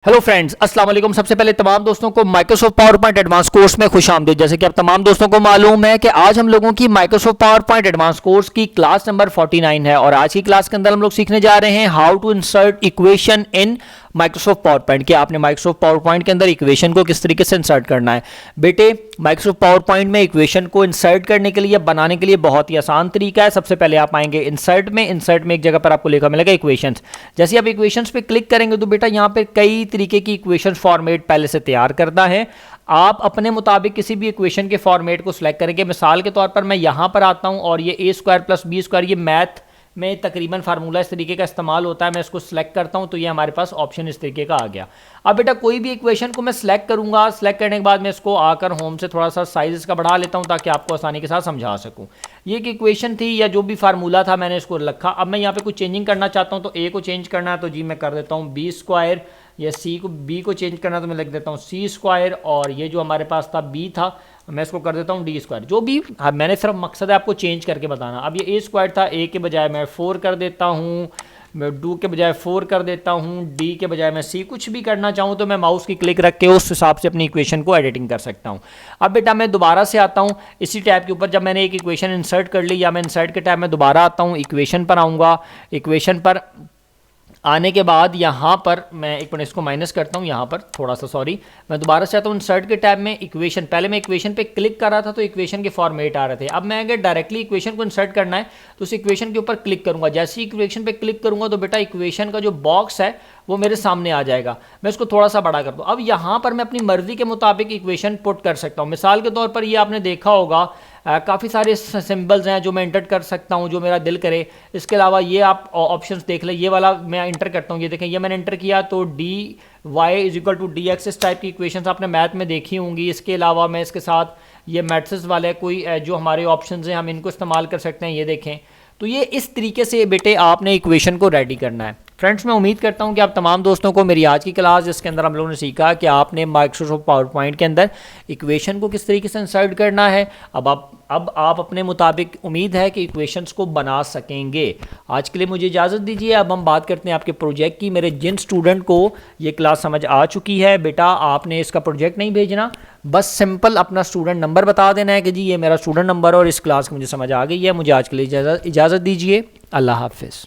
Hello friends, अस्सलाम वालेकुम। सबसे पहले तमाम दोस्तों को Microsoft power point advance course में खुश आमदीद। जैसे कि आप तमाम दोस्तों को मालूम है कि आज हम लोगों की Microsoft power point advance course की क्लास नंबर 49 है और आज की क्लास के अंदर हम लोग सीखने जा रहे हैं how to insert equation in Microsoft PowerPoint. कि आपने माइक्रोसॉफ्ट पावर पॉइंट के अंदर इक्वेशन को किस तरीके से इंसर्ट करना है। बेटे, माइक्रोसॉफ्ट पावर पॉइंट में इक्वेशन को इंसर्ट करने के लिए, बनाने के लिए बहुत ही आसान तरीका है। सबसे पहले आप आएंगे इंसर्ट में एक जगह पर आपको लिखा मिलेगा इक्वेशंस। जैसे आप इक्वेशंस पे क्लिक करेंगे तो बेटा यहाँ पे कई तरीके की इक्वेशन फॉर्मेट पहले से तैयार करता है। आप अपने मुताबिक किसी भी इक्वेशन के फॉर्मेट को सिलेक्ट करेंगे। मिसाल के तौर पर मैं यहां पर आता हूं और ये a square plus B square, ये मैथ में तकरीबन फार्मूला इस तरीके का इस्तेमाल होता है। मैं इसको सिलेक्ट करता हूं तो ये हमारे पास ऑप्शन इस तरीके का आ गया। अब बेटा कोई भी इक्वेशन को मैं सिलेक्ट करूंगा, सिलेक्ट करने के बाद मैं इसको आकर होम से थोड़ा सा साइज इसका बढ़ा लेता हूं ताकि आपको आसानी के साथ समझा सकूं। ये एक इक्वेशन थी या जो भी फार्मूला था मैंने इसको रखा। अब मैं यहाँ पे कुछ चेंजिंग करना चाहता हूँ तो ए को चेंज करना है तो जी मैं कर देता हूँ बी स्क्वायर, या सी को बी को चेंज करना तो मैं लिख देता हूँ सी स्क्वायर, और ये जो हमारे पास था बी था मैं इसको कर देता हूँ डी स्क्वायर। जो भी मैंने सिर्फ मकसद है आपको चेंज करके बताना। अब ये ए स्क्वायर था, ए के बजाय मैं 4 कर देता हूँ, मैं डू के बजाय 4 कर देता हूँ, डी के बजाय मैं सी। कुछ भी करना चाहूँ तो मैं माउस की क्लिक रख के उस हिसाब से अपनी इक्वेशन को एडिटिंग कर सकता हूँ। अब बेटा मैं दोबारा से आता हूँ इसी टैब के ऊपर। जब मैंने एक इक्वेशन इंसर्ट कर ली, या मैं इंसर्ट के टैब में दोबारा आता हूँ, इक्वेशन पर आऊँगा। इक्वेशन पर आने के बाद यहाँ पर मैं एक मिनट इसको माइनस करता हूँ, यहाँ पर थोड़ा सा सॉरी, मैं दोबारा से आता हूँ इंसर्ट के टैब में। इक्वेशन, पहले मैं इक्वेशन पे क्लिक कर रहा था तो इक्वेशन के फॉर्मेट आ रहे थे। अब मैं अगर डायरेक्टली इक्वेशन को इंसर्ट करना है तो उस इक्वेशन के ऊपर क्लिक करूँगा। जैसे ही इक्वेशन पे क्लिक करूँगा तो बेटा इक्वेशन का जो बॉक्स है वो मेरे सामने आ जाएगा। मैं इसको थोड़ा सा बड़ा कर दूँ। अब यहाँ पर मैं अपनी मर्जी के मुताबिक इक्वेशन पुट कर सकता हूँ। मिसाल के तौर पर ये आपने देखा होगा काफ़ी सारे सिंबल्स हैं जो मैं इंटर कर सकता हूं जो मेरा दिल करे। इसके अलावा ये आप ऑप्शंस देख लें, ये वाला मैं इंटर करता हूं, ये देखें, ये मैंने इंटर किया तो D Y is equal to D X. इस टाइप की इक्वेशंस आपने मैथ में देखी होंगी। इसके अलावा मैं इसके साथ ये मैथ्स वाले कोई जो हमारे ऑप्शंस हैं हम इनको इस्तेमाल कर सकते हैं, ये देखें। तो ये इस तरीके से बेटे आपने इक्वेशन को रेडी करना है। फ्रेंड्स, मैं उम्मीद करता हूं कि आप तमाम दोस्तों को मेरी आज की क्लास, जिसके अंदर हम लोगों ने सीखा कि आपने माइक्रोसॉफ्ट पावर पॉइंट के अंदर इक्वेशन को किस तरीके से इंसर्ट करना है, अब आप अपने मुताबिक उम्मीद है कि इक्वेशंस को बना सकेंगे। आज के लिए मुझे इजाज़त दीजिए। अब हम बात करते हैं आपके प्रोजेक्ट की। मेरे जिन स्टूडेंट को ये क्लास समझ आ चुकी है, बेटा आपने इसका प्रोजेक्ट नहीं भेजना, बस सिंपल अपना स्टूडेंट नंबर बता देना है कि जी ये मेरा स्टूडेंट नंबर और इस क्लास की मुझे समझ आ गई है। मुझे आज के लिए इजाज़त दीजिए। अल्लाह हाफिज़।